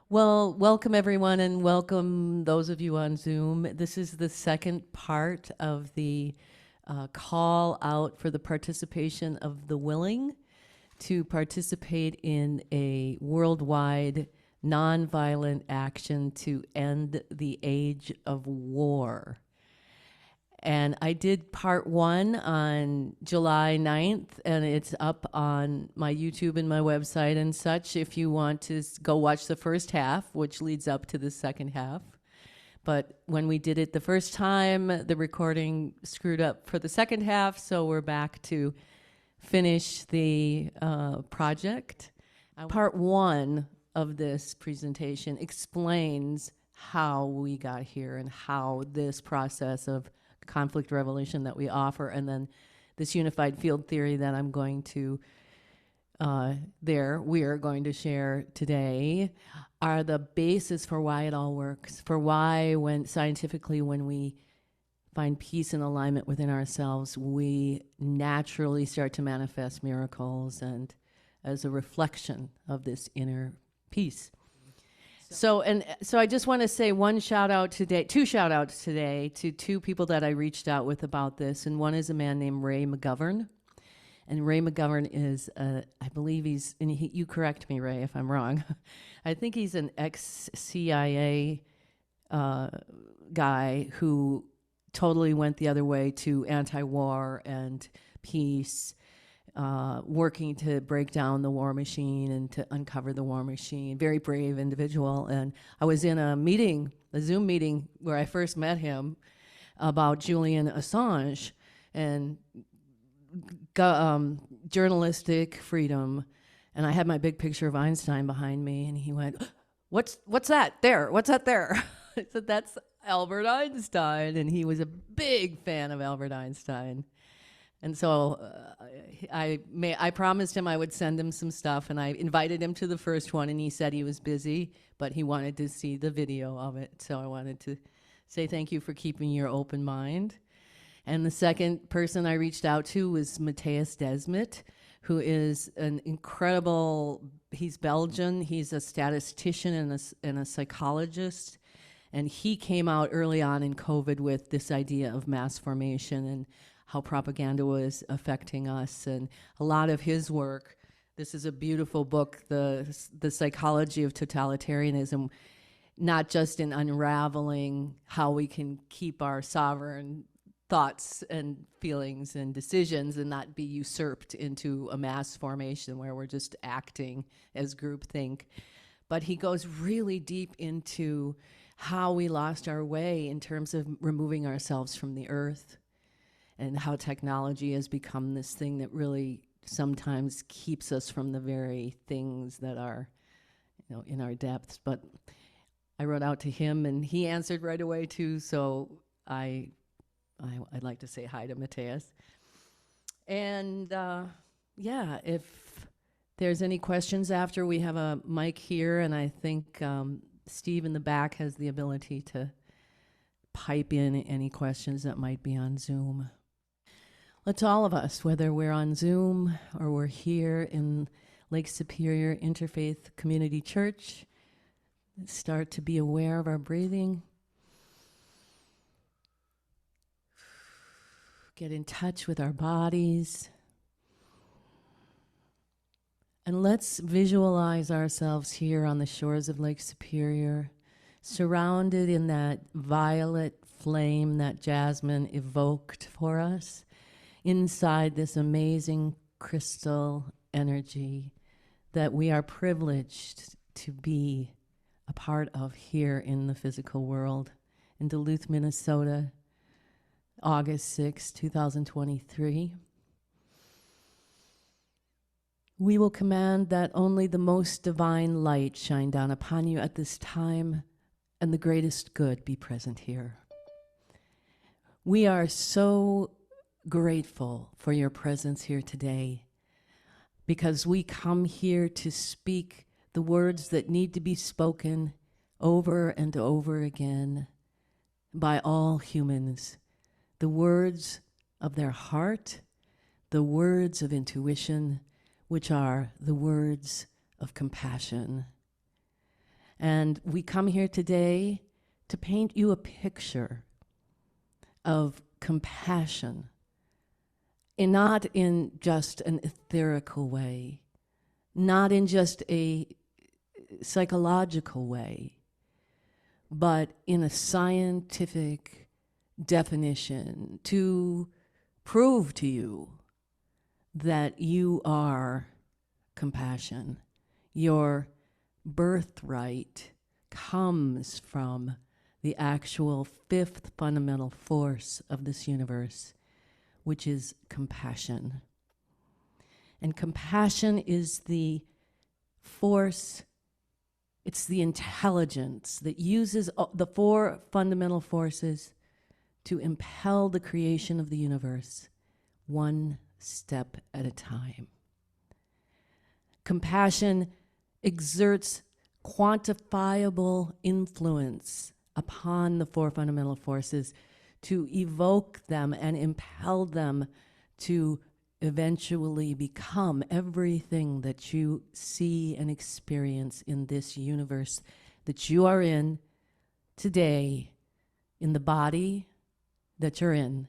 Well, welcome everyone, and welcome those of you on Zoom. This is the second part of the call out for the participation of the willing to participate in a worldwide nonviolent action to end the age of war. And I did part one on July 9th, and it's up on my YouTube and my website and such if you want to go watch the first half, which leads up to the second half. But when we did it the first time, the recording screwed up for the second half, so we're back to finish the project. Part one of this presentation explains how we got here and how this process of conflict resolution that we offer, and then this unified field theory that I'm going to we are going to share today are the basis for why it all works, for why when scientifically when we find peace and alignment within ourselves, we naturally start to manifest miracles and as a reflection of this inner peace. So I just want to say two shout outs today to two people that I reached out with about this. And one is a man named Ray McGovern. And Ray McGovern is, I believe you correct me, Ray, if I'm wrong. I think he's an ex-CIA guy who totally went the other way to anti-war and peace, working to break down the war machine and to uncover the war machine. Very brave individual. And I was in a Zoom meeting where I first met him about Julian Assange and journalistic freedom. And I had my big picture of Einstein behind me, and he went, what's that there? What's that there? I said, that's Albert Einstein. And he was a big fan of Albert Einstein. And so I promised him I would send him some stuff, and I invited him to the first one, and he said he was busy, but he wanted to see the video of it. So I wanted to say thank you for keeping your open mind. And the second person I reached out to was Matthias Desmet, who is an incredible, he's Belgian, he's a statistician and a psychologist. And he came out early on in COVID with this idea of mass formation and how propaganda was affecting us, and a lot of his work. This is a beautiful book, the psychology of totalitarianism, not just in unraveling how we can keep our sovereign thoughts and feelings and decisions and not be usurped into a mass formation where we're just acting as groupthink, but he goes really deep into how we lost our way in terms of removing ourselves from the earth, and how technology has become this thing that really sometimes keeps us from the very things that are, in our depths. But I wrote out to him, and he answered right away too. So I'd like to say hi to Matthias. And if there's any questions after, we have a mic here, and I think Steve in the back has the ability to pipe in any questions that might be on Zoom. Let's all of us, whether we're on Zoom or we're here in Lake Superior Interfaith Community Church, start to be aware of our breathing. Get in touch with our bodies. And let's visualize ourselves here on the shores of Lake Superior, surrounded in that violet flame that Jasmine evoked for us, inside this amazing crystal energy that we are privileged to be a part of here in the physical world. In Duluth, Minnesota, August 6, 2023. We will command that only the most divine light shine down upon you at this time, and the greatest good be present here. We are so grateful for your presence here today, because we come here to speak the words that need to be spoken over and over again by all humans, the words of their heart, the words of intuition, which are the words of compassion. And we come here today to paint you a picture of compassion, and not in just an etherical way, not in just a psychological way, but in a scientific definition to prove to you that you are compassion. Your birthright comes from the actual fifth fundamental force of this universe, which is compassion. And compassion is the force, it's the intelligence that uses the four fundamental forces to impel the creation of the universe one step at a time. Compassion exerts quantifiable influence upon the four fundamental forces to evoke them and impel them to eventually become everything that you see and experience in this universe that you are in today, in the body that you're in,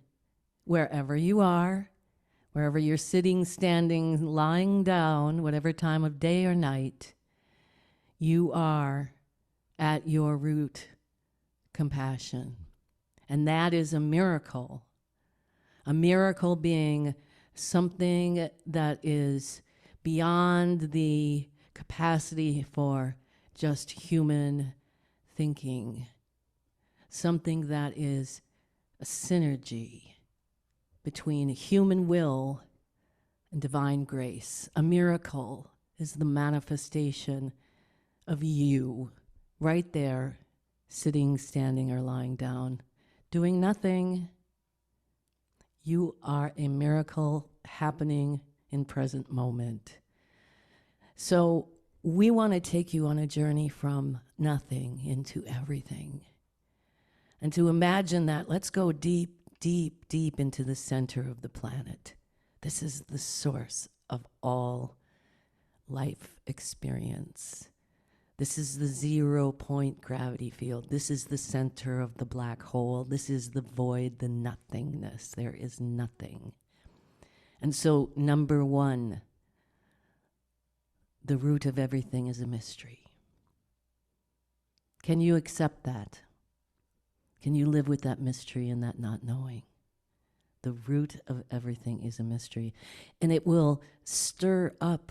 wherever you are, wherever you're sitting, standing, lying down, whatever time of day or night, you are at your root compassion. And that is a miracle. A miracle being something that is beyond the capacity for just human thinking. Something that is a synergy between human will and divine grace. A miracle is the manifestation of you right there, sitting, standing, or lying down, doing nothing. You are a miracle happening in present moment. So we want to take you on a journey from nothing into everything. And to imagine that, let's go deep, deep, deep into the center of the planet. This is the source of all life experience. This is the 0-point gravity field. This is the center of the black hole. This is the void, the nothingness. There is nothing. And so, number one, the root of everything is a mystery. Can you accept that? Can you live with that mystery and that not knowing? The root of everything is a mystery. And it will stir up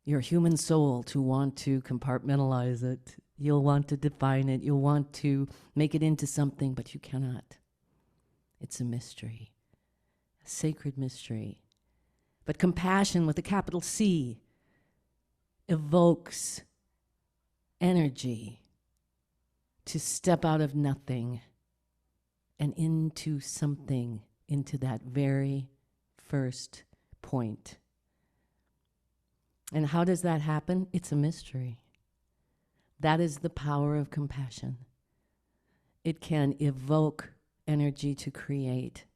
your human soul to want to compartmentalize it. You'll want to define it. You'll want to make it into something, but you cannot. It's a mystery, a sacred mystery. But compassion with a capital C evokes energy to step out of nothing and into something, into that very first point. And how does that happen? It's a mystery. That is the power of compassion. It can evoke energy to create.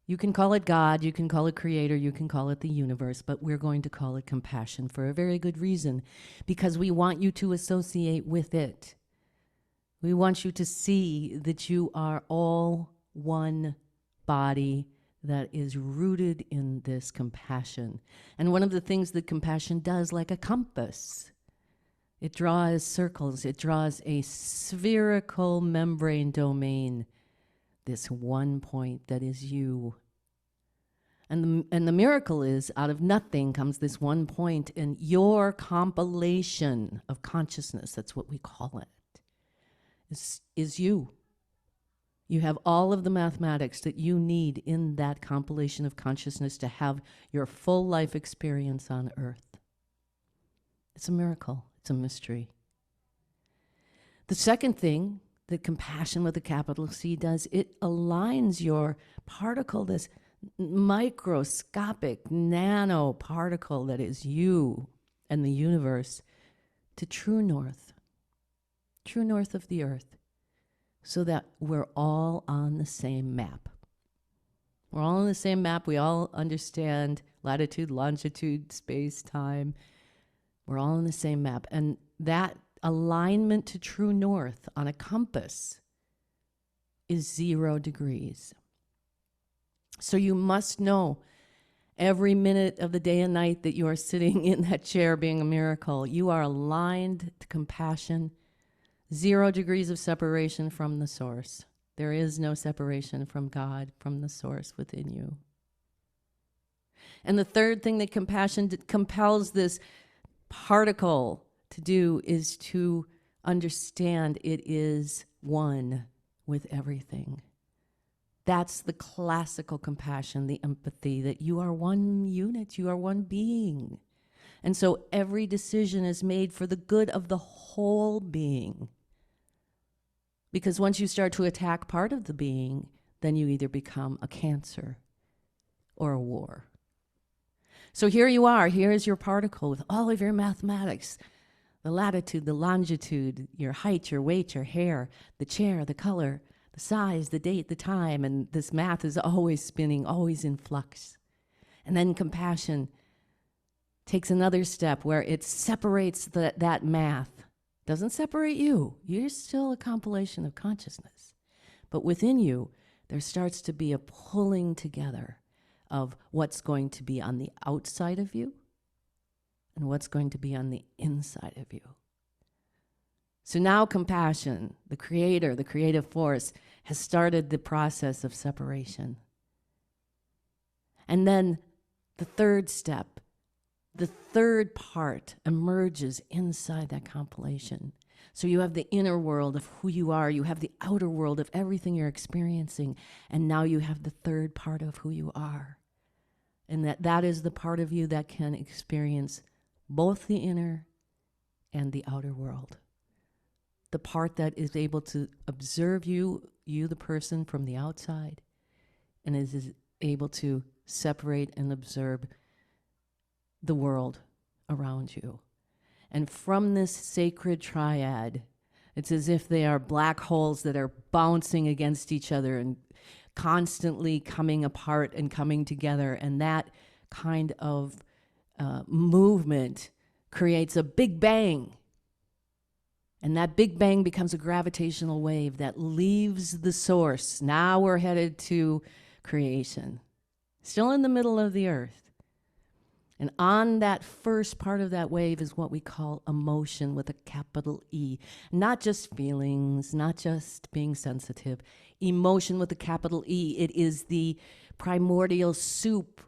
You can call it God, you can call it creator, you can call it the universe, but we're going to call it compassion for a very good reason, because we want you to associate with it. We want you to see that you are all one body that is rooted in this compassion. And one of the things that compassion does, like a compass, it draws circles, it draws a spherical membrane domain, this one point that is you. And the miracle is, out of nothing comes this one point, and your compilation of consciousness, that's what we call it, is you. You have all of the mathematics that you need in that compilation of consciousness to have your full life experience on Earth. It's a miracle. It's a mystery. The second thing that compassion with a capital C does, it aligns your particle, this microscopic nano particle that is you and the universe, to true north of the Earth, so that we're all on the same map. We're all on the same map. We all understand latitude, longitude, space, time. We're all on the same map. And that alignment to true north on a compass is 0 degrees. So you must know every minute of the day and night that you are sitting in that chair being a miracle, you are aligned to compassion, 0 degrees of separation from the source. There is no separation from God, from the source within you. And the third thing that compassion compels this particle to do is to understand it is one with everything. That's the classical compassion, the empathy, that you are one unit, you are one being. And so every decision is made for the good of the whole being. Because once you start to attack part of the being, then you either become a cancer or a war. So here you are, here is your particle with all of your mathematics, the latitude, the longitude, your height, your weight, your hair, the chair, the color, the size, the date, the time, and this math is always spinning, always in flux. And then compassion takes another step where it separates that math. Doesn't separate you. You're still a compilation of consciousness. But within you, there starts to be a pulling together of what's going to be on the outside of you and what's going to be on the inside of you. So now compassion, the creator, the creative force, has started the process of separation. And then the third step, the third part emerges inside that compilation. So you have the inner world of who you are, you have the outer world of everything you're experiencing, and now you have the third part of who you are. And that is the part of you that can experience both the inner and the outer world. The part that is able to observe you the person, from the outside, and is able to separate and observe the world around you. And from this sacred triad, it's as if they are black holes that are bouncing against each other and constantly coming apart and coming together. And that kind of movement creates a big bang. And that big bang becomes a gravitational wave that leaves the source. Now we're headed to creation, still in the middle of the earth. And on that first part of that wave is what we call emotion with a capital E. Not just feelings, not just being sensitive. Emotion with a capital E. It is the primordial soup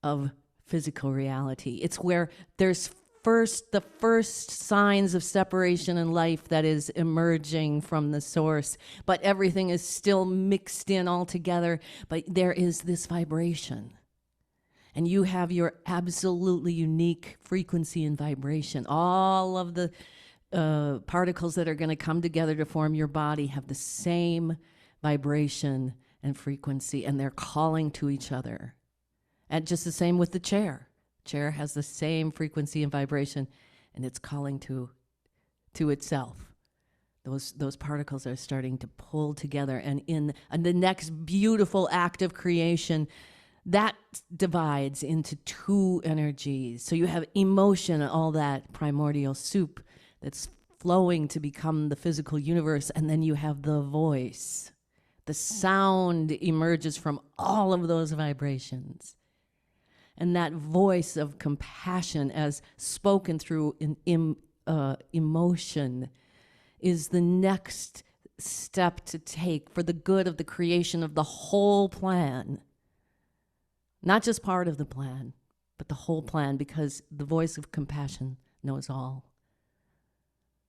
of physical reality. It's where there's the first signs of separation in life that is emerging from the source, but everything is still mixed in all together, but there is this vibration. And you have your absolutely unique frequency and vibration. All of the particles that are going to come together to form your body have the same vibration and frequency, and they're calling to each other. And just the same with the chair. Chair has the same frequency and vibration, and it's calling to itself. Those particles are starting to pull together, and in the next beautiful act of creation, that divides into two energies. So you have emotion, all that primordial soup that's flowing to become the physical universe, and then you have the voice. The sound emerges from all of those vibrations. And that voice of compassion, as spoken through emotion, is the next step to take for the good of the creation of the whole plan. Not just part of the plan, but the whole plan, because the voice of compassion knows all.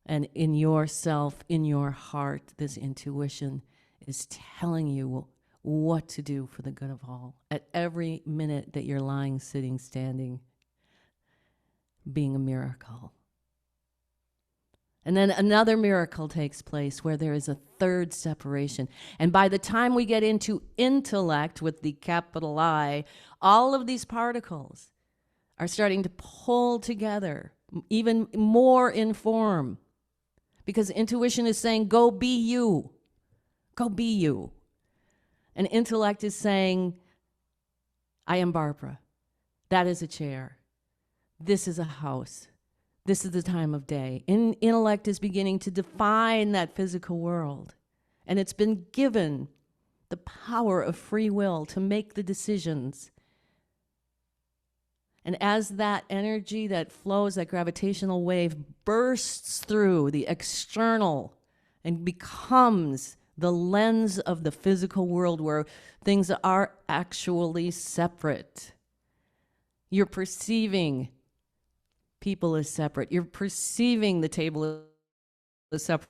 And in yourself, in your heart, this intuition is telling you what to do for the good of all. At every minute that you're lying, sitting, standing, being a miracle. And then another miracle takes place where there is a third separation. And by the time we get into intellect with the capital I, all of these particles are starting to pull together, even more in form. Because intuition is saying, go be you. Go be you. And intellect is saying, I am Barbara. That is a chair. This is a house. This is the time of day. Intellect is beginning to define that physical world. And it's been given the power of free will to make the decisions. And as that energy that flows, that gravitational wave, bursts through the external and becomes the lens of the physical world where things are actually separate. You're perceiving people as separate. You're perceiving the table as separate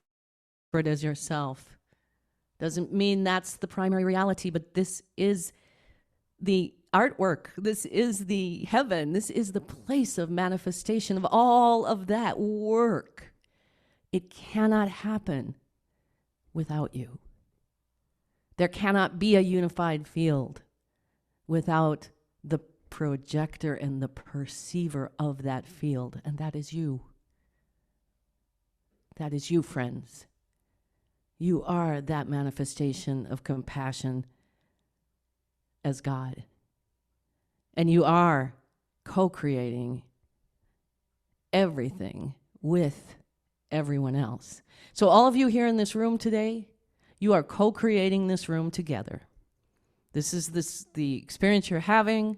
as yourself. Doesn't mean that's the primary reality, but this is the artwork. This is the heaven. This is the place of manifestation of all of that work. It cannot happen without you. There cannot be a unified field without the projector and the perceiver of that field, and that is you. That is you, friends. You are that manifestation of compassion as God. And you are co-creating everything with everyone else. So all of you here in this room today, you are co-creating this room together. This is the experience you're having.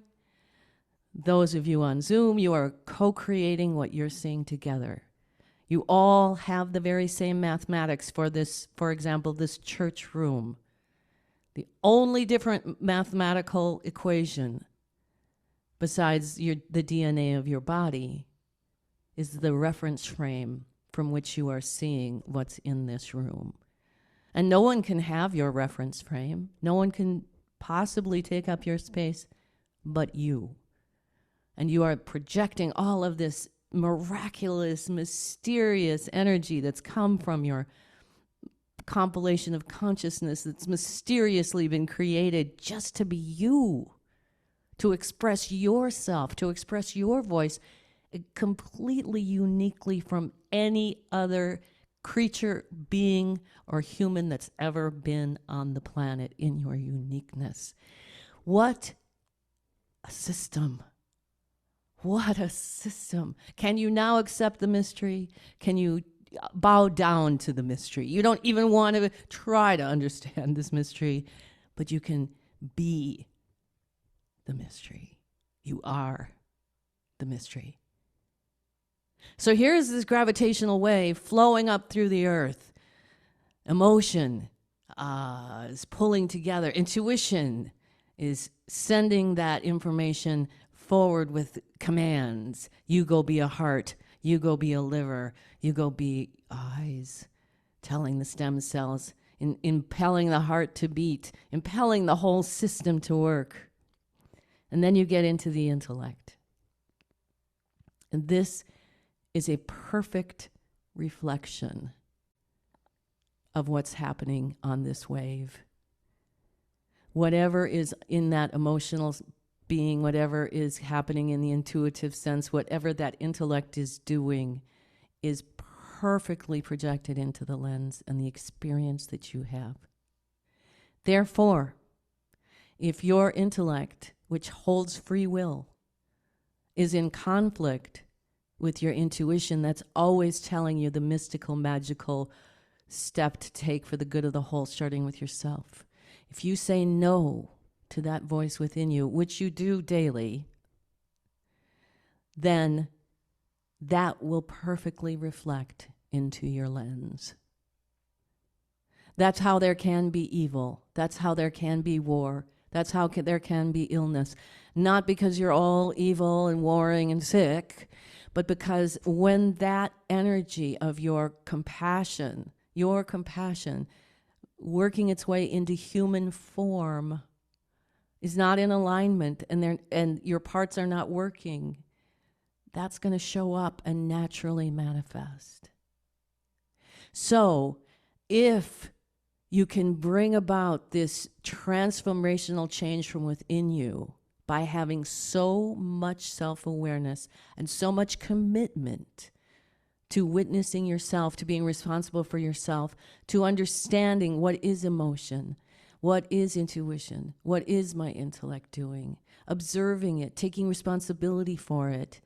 Those of you on Zoom, you are co-creating what you're seeing together. You all have the very same mathematics for this, for example, this church room. The only different mathematical equation besides the DNA of your body is the reference frame from which you are seeing what's in this room. And no one can have your reference frame. No one can possibly take up your space but you. And you are projecting all of this miraculous, mysterious energy that's come from your compilation of consciousness that's mysteriously been created just to be you, to express yourself, to express your voice completely uniquely from any other creature, being, or human that's ever been on the planet in your uniqueness. What a system. What a system. Can you now accept the mystery? Can you bow down to the mystery? You don't even want to try to understand this mystery, but you can be the mystery. You are the mystery. So here's this gravitational wave flowing up through the earth. Emotion is pulling together. Intuition is sending that information forward with commands. You go be a heart. You go be a liver. You go be eyes, telling the stem cells, impelling the heart to beat, impelling the whole system to work. And then you get into the intellect. And this is a perfect reflection of what's happening on this wave. Whatever is in that emotional being, whatever is happening in the intuitive sense, whatever that intellect is doing is perfectly projected into the lens and the experience that you have. Therefore, if your intellect, which holds free will, is in conflict with your intuition that's always telling you the mystical, magical step to take for the good of the whole, starting with yourself, if you say no to that voice within you, which you do daily, then that will perfectly reflect into your lens. That's how there can be evil. That's how there can be war. That's how there can be illness. Not because you're all evil and warring and sick, but because when that energy of your compassion working its way into human form is not in alignment, and your parts are not working, that's going to show up and naturally manifest. So if you can bring about this transformational change from within you by having so much self-awareness and so much commitment to witnessing yourself, to being responsible for yourself, to understanding what is emotion, what is intuition, what is my intellect doing, observing it, taking responsibility for it,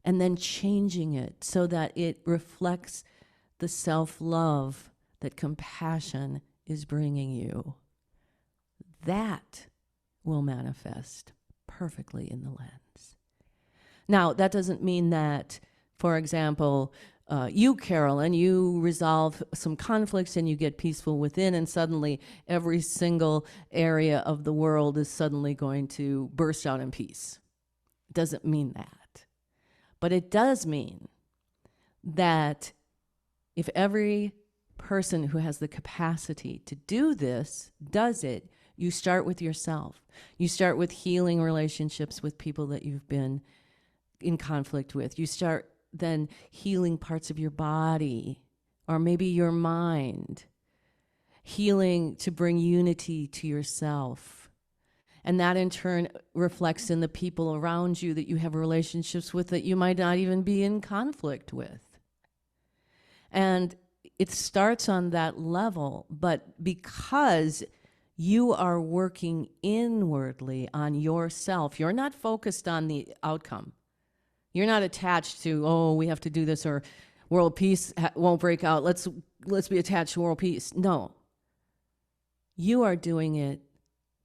and then changing it so that it reflects the self-love that compassion is bringing you. That will manifest perfectly in the lens. Now, that doesn't mean that, for example, you, Carolyn, you resolve some conflicts and you get peaceful within, and suddenly every single area of the world is suddenly going to burst out in peace. It doesn't mean that. But it does mean that if every person who has the capacity to do this does it, you start with yourself. You start with healing relationships with people that you've been in conflict with. You start then healing parts of your body, or maybe your mind, healing to bring unity to yourself. And that in turn reflects in the people around you that you have relationships with that you might not even be in conflict with. And it starts on that level, but because you are working inwardly on yourself, you're not focused on the outcome. You're not attached to, oh, we have to do this, or world peace won't break out. Let's be attached to world peace. No. You are doing it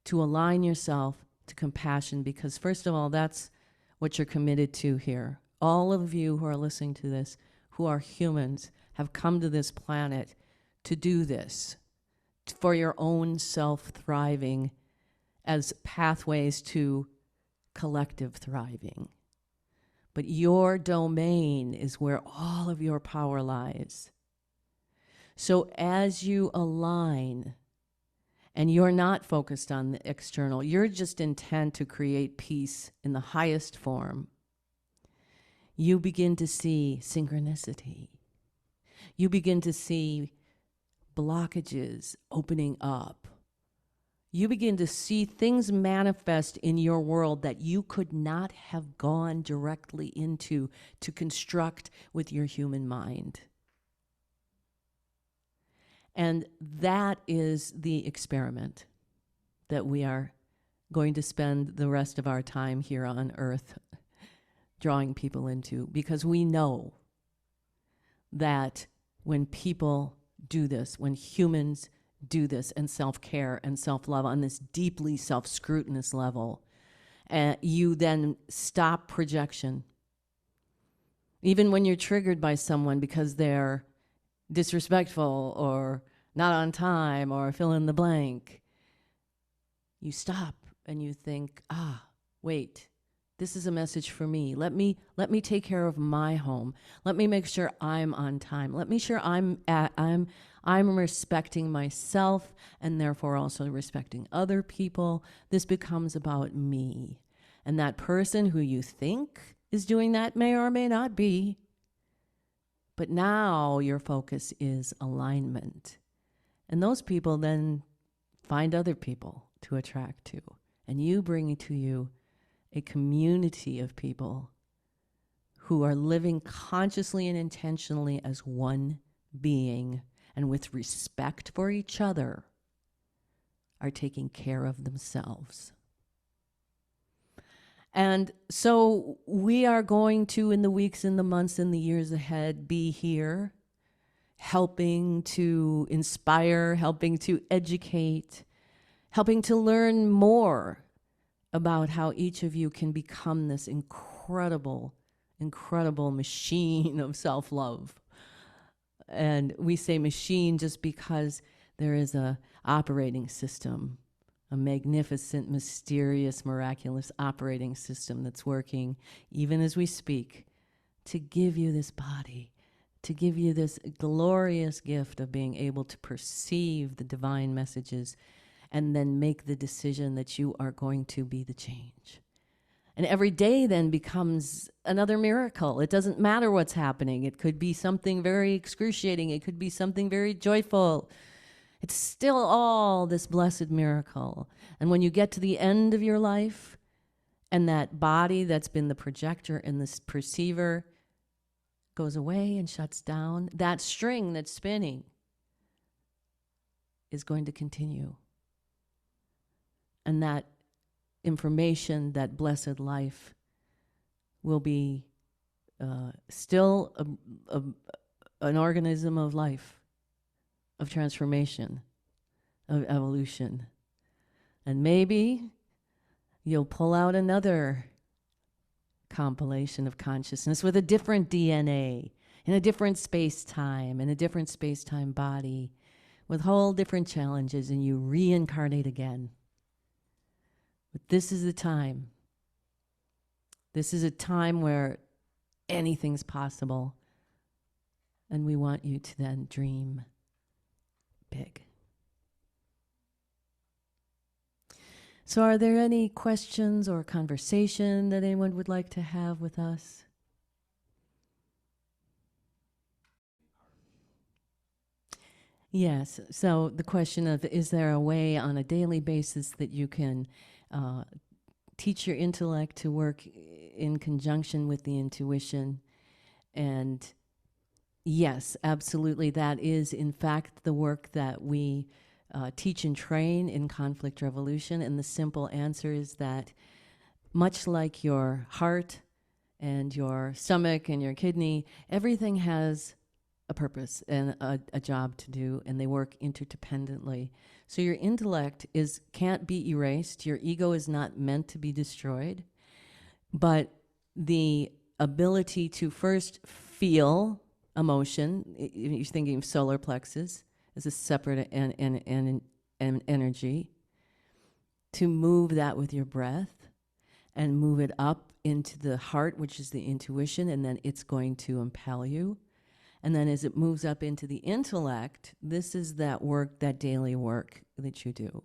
to align yourself to compassion, because first of all, that's what you're committed to here. All of you who are listening to this, who are humans, have come to this planet to do this for your own self-thriving as pathways to collective thriving. But your domain is where all of your power lies. So as you align, and you're not focused on the external, you're just intent to create peace in the highest form, you begin to see synchronicity. You begin to see blockages opening up. You begin to see things manifest in your world that you could not have gone directly into to construct with your human mind. And that is the experiment that we are going to spend the rest of our time here on Earth drawing people into, because we know that when people do this, when humans do this, and self-care and self-love on this deeply self-scrutinous level, you then stop projection. Even when you're triggered by someone because they're disrespectful or not on time or fill in the blank, you stop and you think, wait, this is a message for me. Let me take care of my home. Let me make sure I'm on time. Let me sure I'm respecting myself, and therefore also respecting other people. This becomes about me. And that person who you think is doing that may or may not be. But now your focus is alignment. And those people then find other people to attract to. And you bring to you a community of people who are living consciously and intentionally as one being, and with respect for each other, are taking care of themselves. And so we are going to, in the weeks and the months and the years ahead, be here helping to inspire, helping to educate, helping to learn more about how each of you can become this incredible, incredible machine of self-love. And we say machine just because there is a operating system, a magnificent, mysterious, miraculous operating system that's working even as we speak to give you this body, to give you this glorious gift of being able to perceive the divine messages and then make the decision that you are going to be the change. And every day then becomes another miracle. It doesn't matter what's happening. It could be something very excruciating. It could be something very joyful. It's still all this blessed miracle. And when you get to the end of your life, and that body that's been the projector and this perceiver goes away and shuts down, that string that's spinning is going to continue. And that information, that blessed life, will be still an organism of life, of transformation, of evolution. And maybe you'll pull out another compilation of consciousness with a different DNA, in a different space-time, in a different space-time body, with whole different challenges, and you reincarnate again. But this is the time. This is a time where anything's possible. And we want you to then dream big. So are there any questions or conversation that anyone would like to have with us? Yes, so the question of, is there a way on a daily basis that you can teach your intellect to work in conjunction with the intuition? And yes, absolutely, that is in fact the work that we teach and train in conflict revolution. And the simple answer is that much like your heart and your stomach and your kidney, everything has a purpose and a job to do, and they work interdependently. So your intellect can't be erased. Your ego is not meant to be destroyed, but the ability to first feel emotion, you're thinking of solar plexus as a separate energy, to move that with your breath and move it up into the heart, which is the intuition, and then it's going to impel you. And then as it moves up into the intellect, this is that work, that daily work that you do.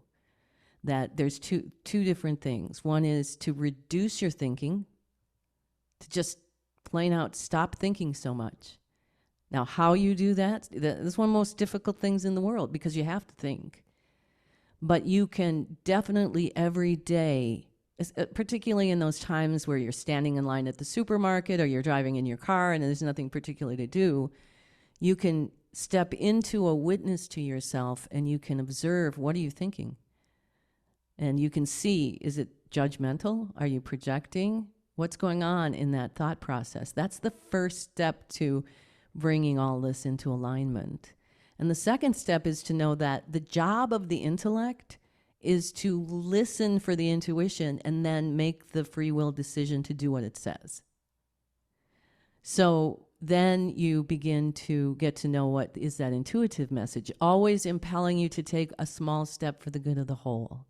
That there's two different things. One is to reduce your thinking, to just plain out stop thinking so much. Now, how you do that is one of the most difficult things in the world, because you have to think. But you can definitely every day, particularly in those times where you're standing in line at the supermarket or you're driving in your car and there's nothing particularly to do, you can step into a witness to yourself and you can observe, what are you thinking? And you can see, is it judgmental? Are you projecting? What's going on in that thought process? That's the first step to bringing all this into alignment. And the second step is to know that the job of the intellect is to listen for the intuition and then make the free will decision to do what it says. So then you begin to get to know what is that intuitive message, always impelling you to take a small step for the good of the whole.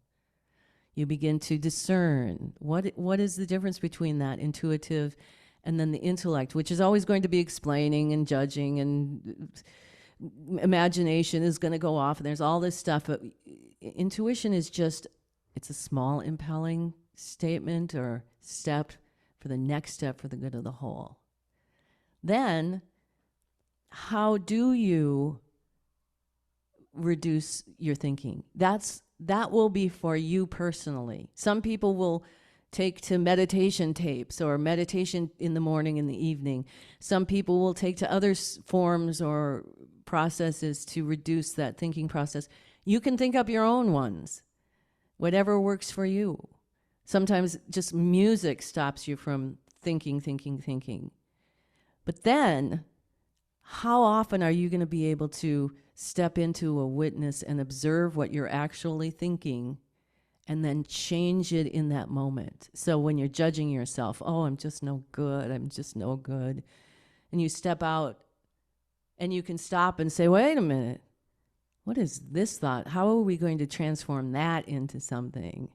You begin to discern what is the difference between that intuitive and then the intellect, which is always going to be explaining and judging, and imagination is going to go off, and there's all this stuff. But intuition is just, it's a small impelling statement or step for the next step for the good of the whole. Then, how do you reduce your thinking? That will be for you personally. Some people will take to meditation tapes or meditation in the morning and the evening. Some people will take to other forms or processes to reduce that thinking process. You can think up your own ones, whatever works for you. Sometimes just music stops you from thinking. But then, how often are you going to be able to step into a witness and observe what you're actually thinking and then change it in that moment? So when you're judging yourself, oh, I'm just no good. And you step out and you can stop and say, wait a minute, what is this thought? How are we going to transform that into something?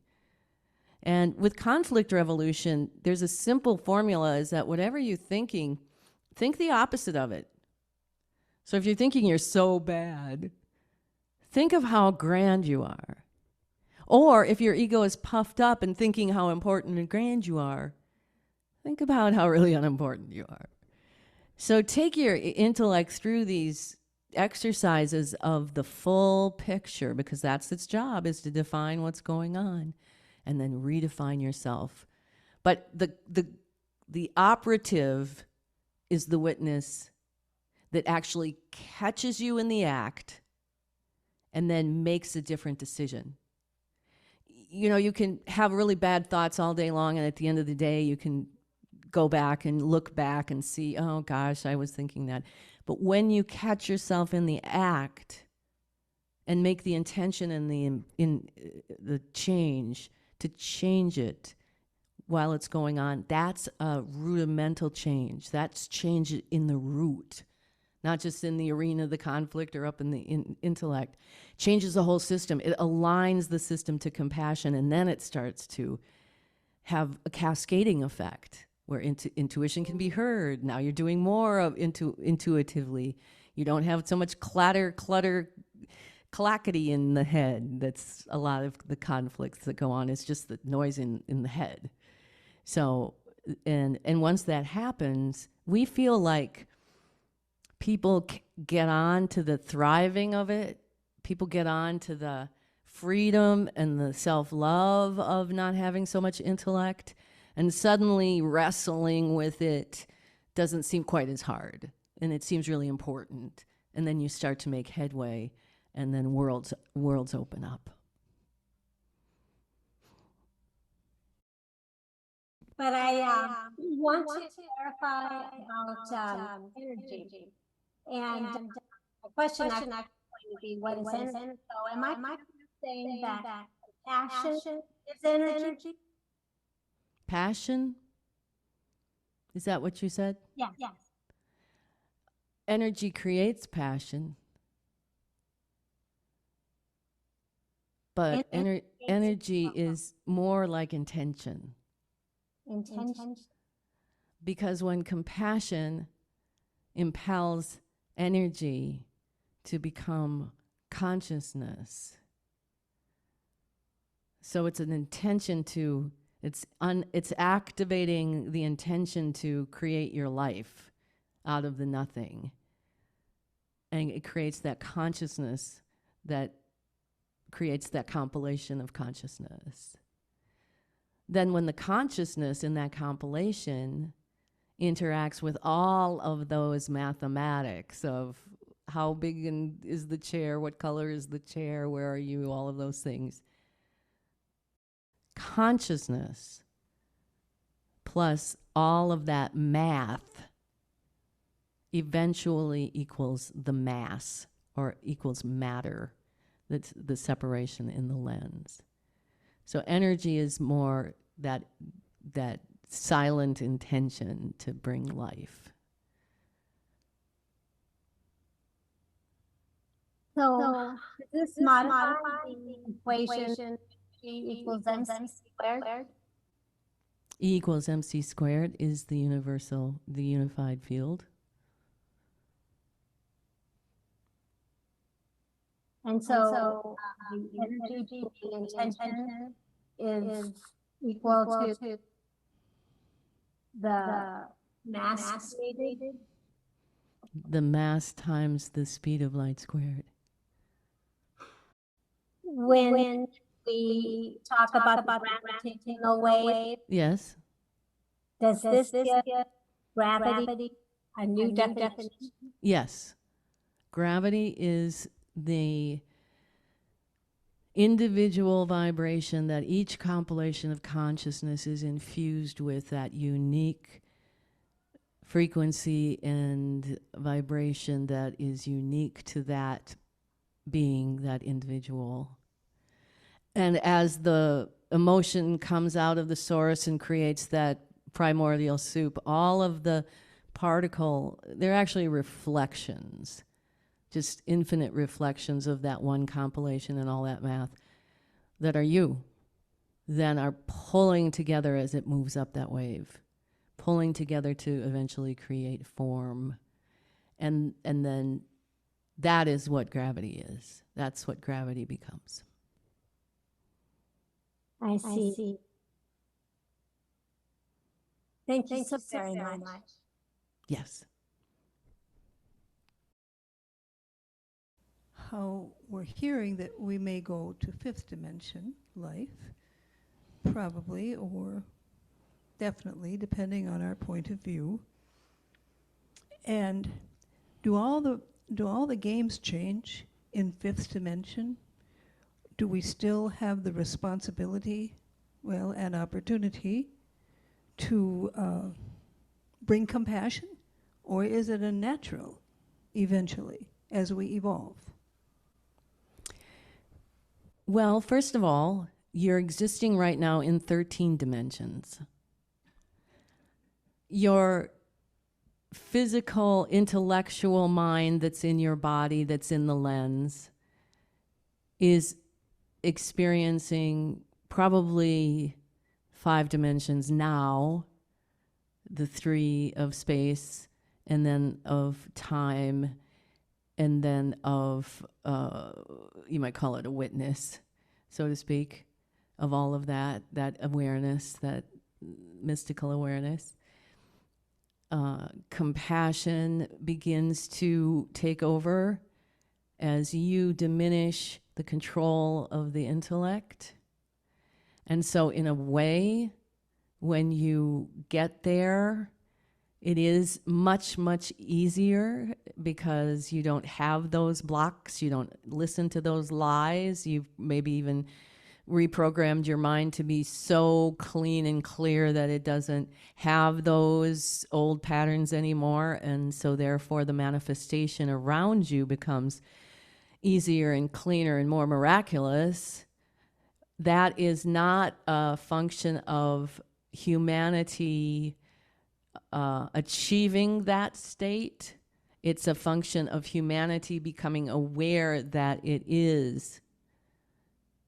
And with conflict revolution, there's a simple formula, is that whatever you're thinking, think the opposite of it. So if you're thinking you're so bad, think of how grand you are. Or if your ego is puffed up and thinking how important and grand you are, think about how really unimportant you are. So take your intellect through these exercises of the full picture, because that's its job, is to define what's going on and then redefine yourself. But the operative is the witness that actually catches you in the act and then makes a different decision. You know, you can have really bad thoughts all day long, and at the end of the day, you can go back and look back and see, oh gosh, I was thinking that. But when you catch yourself in the act and make the intention and the change to change it while it's going on, that's a rudimental change. That's change in the root, not just in the arena of the conflict or up in the intellect. Changes the whole system. It aligns the system to compassion, and then it starts to have a cascading effect where intuition can be heard. Now you're doing more of intuitively. You don't have so much clutter, clackety in the head. That's a lot of the conflicts that go on. It's just the noise in the head. So, and once that happens, we feel like people get on to the thriving of it. People get on to the freedom and the self-love of not having so much intellect, and suddenly wrestling with it doesn't seem quite as hard, and it seems really important. And then you start to make headway, and then worlds open up. But I want to clarify about energy. And the question actually going to be, what is energy? So am I saying that passion is energy? Passion? Is that what you said? Yes. Yes. Energy creates passion. But energy is more like intention. Intention. Because when compassion impels energy to become consciousness, so it's an intention to, it's activating the intention to create your life out of the nothing. And it creates that consciousness that creates that compilation of consciousness. Then when the consciousness in that compilation interacts with all of those mathematics of how big is the chair, what color is the chair, where are you, all of those things. Consciousness plus all of that math eventually equals the mass, or equals matter. That's the separation in the lens. So energy is more that silent intention to bring life. So this modifies the equation E equals MC squared? E equals MC squared is the unified field. And so the energy, the intention is equal to the mass created. The mass times the speed of light squared. When we talk about the gravitational wave, yes, does this give gravity a new definition? Yes. Gravity is the individual vibration that each compilation of consciousness is infused with, that unique frequency and vibration that is unique to that being, that individual. And as the emotion comes out of the source and creates that primordial soup, all of the they're actually reflections, just infinite reflections of that one compilation and all that math that are you, then are pulling together as it moves up that wave, pulling together to eventually create form. And then that is what gravity is. That's what gravity becomes. I see. Thank you so very much. Yes. How we're hearing that we may go to fifth dimension life, probably, or definitely, depending on our point of view. And do all the games change in fifth dimension? Do we still have the responsibility, and opportunity to bring compassion? Or is it a natural eventually as we evolve? Well, first of all, you're existing right now in 13 dimensions. Your physical, intellectual mind that's in your body, that's in the lens, is experiencing probably 5 dimensions now, the 3 of space, and then of time, and then of, you might call it a witness, so to speak, of all of that awareness, that mystical awareness. Compassion begins to take over as you diminish the control of the intellect. And so in a way, when you get there, it is much, much easier because you don't have those blocks. You don't listen to those lies. You've maybe even reprogrammed your mind to be so clean and clear that it doesn't have those old patterns anymore. And so therefore the manifestation around you becomes easier and cleaner and more miraculous. That is not a function of humanity achieving that state. It's a function of humanity becoming aware that it is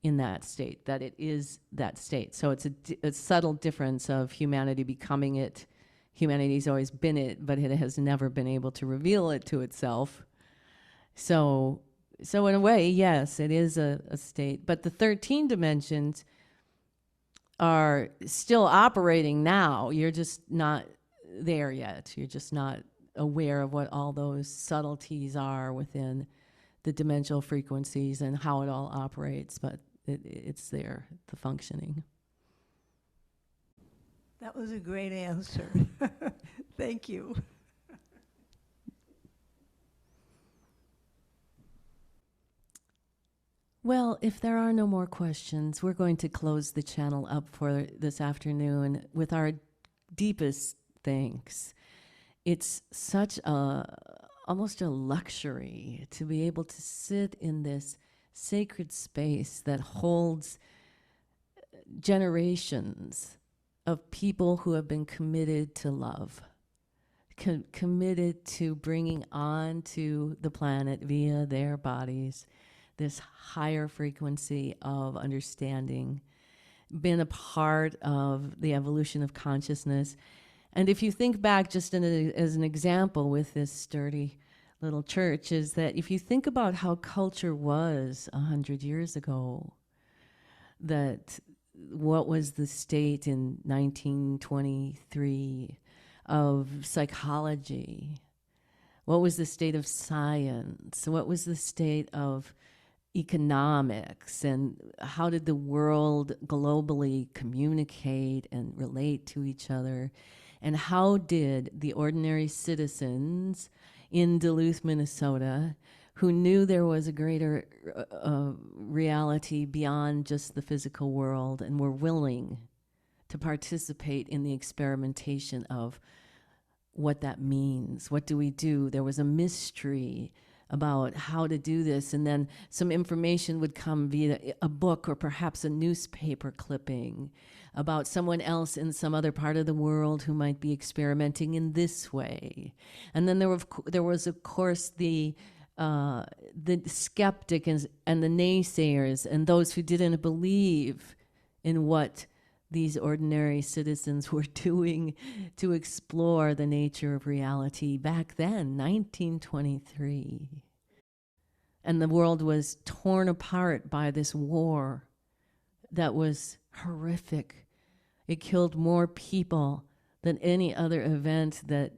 in that state, that it is that state. So it's a subtle difference of humanity becoming it. Humanity's always been it, but it has never been able to reveal it to itself. So in a way, yes, it is a state. But the 13 dimensions are still operating now. You're just not there yet. You're just not aware of what all those subtleties are within the dimensional frequencies and how it all operates, but it's there, the functioning. That was a great answer. Thank you. Well, if there are no more questions, we're going to close the channel up for this afternoon with our deepest thanks. It's such almost a luxury to be able to sit in this sacred space that holds generations of people who have been committed to love, committed to bringing onto the planet via their bodies this higher frequency of understanding, been a part of the evolution of consciousness. And if you think back just as an example with this sturdy little church, is that if you think about how culture was 100 years ago, that what was the state in 1923 of psychology? What was the state of science? What was the state of economics? And how did the world globally communicate and relate to each other? And how did the ordinary citizens in Duluth, Minnesota, who knew there was a greater reality beyond just the physical world and were willing to participate in the experimentation of what that means? What do we do? There was a mystery about how to do this, and then some information would come via a book or perhaps a newspaper clipping about someone else in some other part of the world who might be experimenting in this way. And then there was of course the skeptic and the naysayers and those who didn't believe in what these ordinary citizens were doing to explore the nature of reality back then, 1923. And the world was torn apart by this war that was horrific. It killed more people than any other event that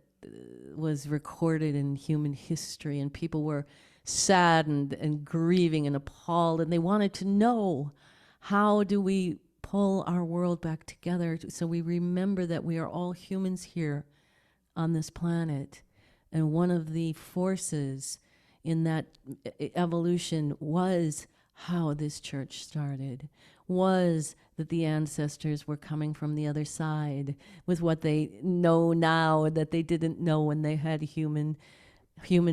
was recorded in human history, and people were saddened and grieving and appalled, and they wanted to know, how do we pull our world back together so we remember that we are all humans here on this planet? And one of the forces in that evolution was how this church started, was that the ancestors were coming from the other side with what they know now that they didn't know when they had human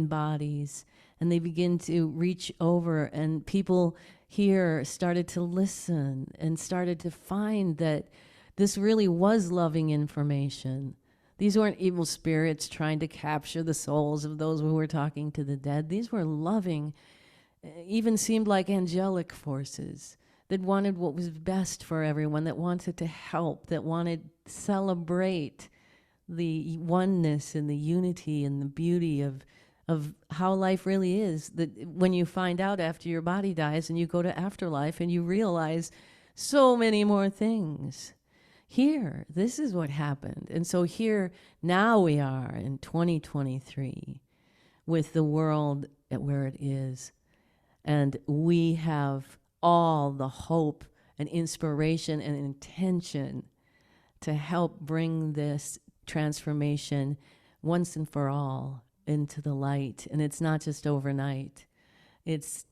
bodies. And they begin to reach over, and people here started to listen and started to find that this really was loving information. These weren't evil spirits trying to capture the souls of those who were talking to the dead. These were loving, even seemed like angelic forces that wanted what was best for everyone, that wanted to help, that wanted to celebrate the oneness and the unity and the beauty of how life really is. That when you find out after your body dies and you go to afterlife and you realize so many more things. Here, this is what happened. And so here, now we are in 2023 with the world at where it is. And we have all the hope and inspiration and intention to help bring this transformation once and for all into the light. And it's not just overnight. It's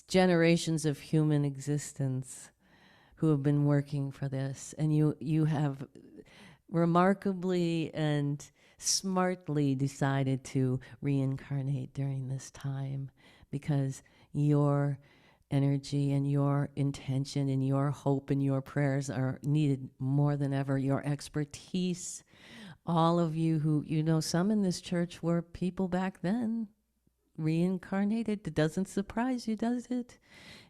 generations of human existence who have been working for this. And you have remarkably and smartly decided to reincarnate during this time, because your energy and your intention and your hope and your prayers are needed more than ever. Your expertise, all of you who, some in this church were people back then, reincarnated. It doesn't surprise you, does it?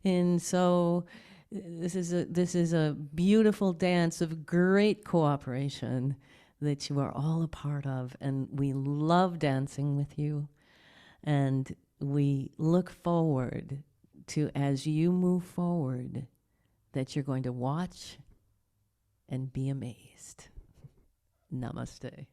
And so this is a beautiful dance of great cooperation that you are all a part of, and we love dancing with you, and we look forward to, as you move forward, that you're going to watch and be amazed. Namaste.